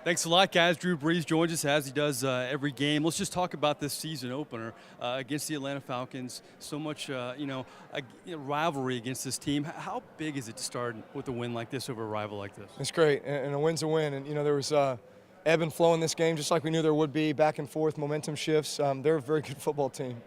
Thanks a lot, guys. Brees joins us as he does every game. Let's just talk about this season opener against the Atlanta Falcons. So much, rivalry against this team. How big is it to start with a win like this over a rival like this? It's great, and a win's a win. And, there was ebb and flow in this game, just like we knew there would be, back and forth, momentum shifts. They're a very good football team,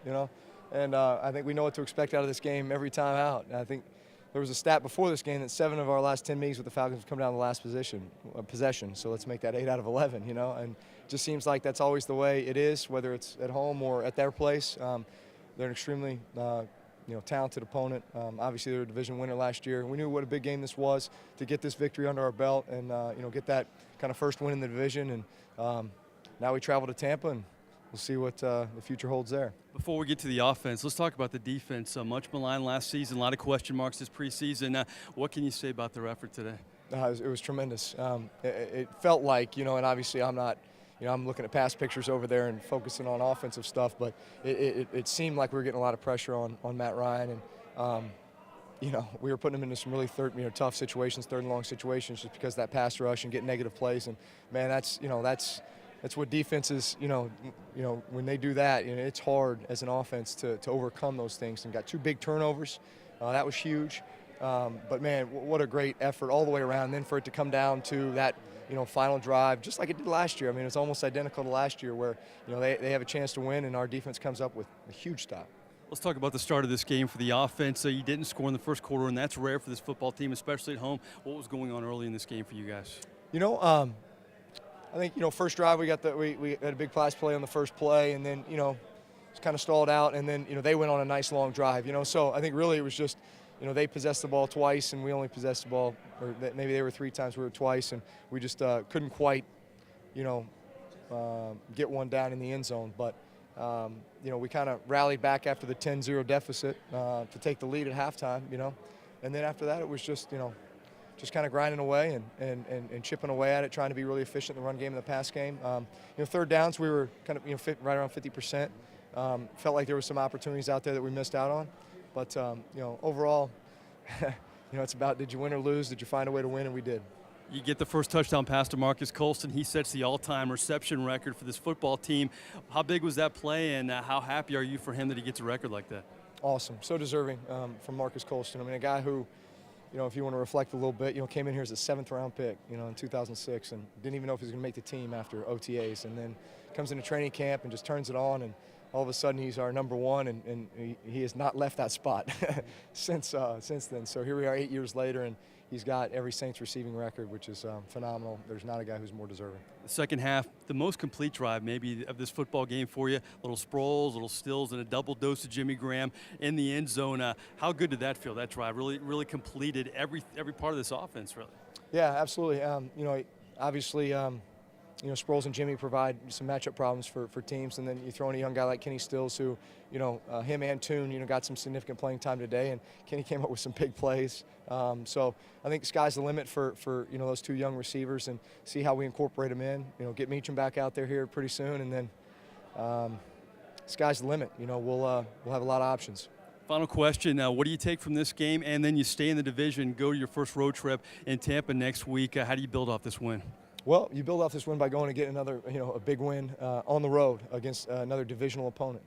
and I think we know what to expect out of this game every time out. And I think there was a stat before this game that 7 of our last 10 meetings with the Falcons have come down to the last possession. So let's make that 8 out of 11, and it just seems like that's always the way it is, whether it's at home or at their place. They're an extremely talented opponent. Obviously, they were a division winner last year. We knew what a big game this was to get this victory under our belt and get that kind of first win in the division. And now we travel to Tampa, and we'll see what the future holds there. Before we get to the offense, let's talk about the defense. Much maligned last season, a lot of question marks this preseason. What can you say about their effort today? It was tremendous. It felt like, and obviously I'm not, I'm looking at past pictures over there and focusing on offensive stuff, but it seemed like we were getting a lot of pressure on Matt Ryan, and we were putting him into some really tough situations, third and long situations, just because of that pass rush and getting negative plays. And man, that's what defenses, when they do that, it's hard as an offense to overcome those things. And got 2 big turnovers. That was huge. But, man, what a great effort all the way around. And then for it to come down to that, final drive, just like it did last year. I mean, it's almost identical to last year where, they have a chance to win and our defense comes up with a huge stop. Let's talk about the start of this game for the offense. You didn't score in the first quarter, and that's rare for this football team, especially at home. What was going on early in this game for you guys? I think, first drive we had a big pass play on the first play, and then, it's kind of stalled out, and then, they went on a nice long drive, So I think really it was just, they possessed the ball twice, and we only possessed the ball, or maybe they were 3 times, we were twice, and we just couldn't quite, get one down in the end zone. But, we kind of rallied back after the 10-0 deficit to take the lead at halftime, And then after that it was just, just kind of grinding away and chipping away at it, trying to be really efficient in the run game and the pass game. Third downs, we were kind of right around 50%. Felt like there were some opportunities out there that we missed out on. But, overall, it's about did you win or lose? Did you find a way to win? And we did. You get the first touchdown pass to Marcus Colston. He sets the all-time reception record for this football team. How big was that play, and how happy are you for him that he gets a record like that? Awesome. So deserving from Marcus Colston. I mean, a guy who, if you want to reflect a little bit, came in here as a 7th-round pick, in 2006, and didn't even know if he was going to make the team after OTAs, and then comes into training camp and just turns it on, and all of a sudden he's our number 1, and he has not left that spot since then. So here we are 8 years later, and he's got every Saints receiving record, which is phenomenal. There's not a guy who's more deserving. The second half, the most complete drive maybe of this football game for you. Little Sproles, little Stills, and a double dose of Jimmy Graham in the end zone. How good did that feel, that drive? Really completed every part of this offense, really. Yeah, absolutely. Obviously, Sproles and Jimmy provide some matchup problems for teams, and then you throw in a young guy like Kenny Stills who, him and Toon, got some significant playing time today, and Kenny came up with some big plays. So I think the sky's the limit for those 2 young receivers, and see how we incorporate them in. Get Meacham back out there here pretty soon, and then sky's the limit. We'll have a lot of options. Final question, what do you take from this game, and then you stay in the division, go to your first road trip in Tampa next week? How do you build off this win? Well, you build off this win by going and getting another, a big win on the road against another divisional opponent.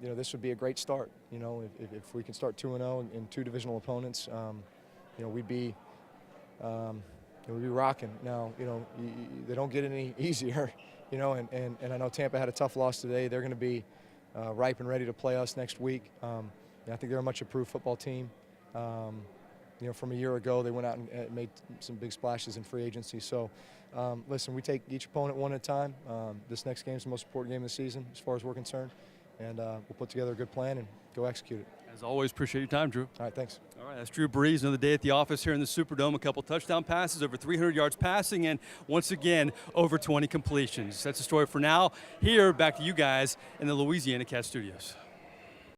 This would be a great start. If we can start 2-0 in 2 divisional opponents, we'd be rocking. Now, they don't get any easier, and I know Tampa had a tough loss today. They're going to be ripe and ready to play us next week. I think they're a much improved football team. From a year ago, they went out and made some big splashes in free agency. So, listen, we take each opponent one at a time. This next game is the most important game of the season as far as we're concerned. And we'll put together a good plan and go execute it. As always, appreciate your time, Drew. All right, thanks. All right, that's Brees. Another day at the office here in the Superdome. A couple touchdown passes, over 300 yards passing, and once again, over 20 completions. That's the story for now. Here, back to you guys in the Louisiana Cat Studios.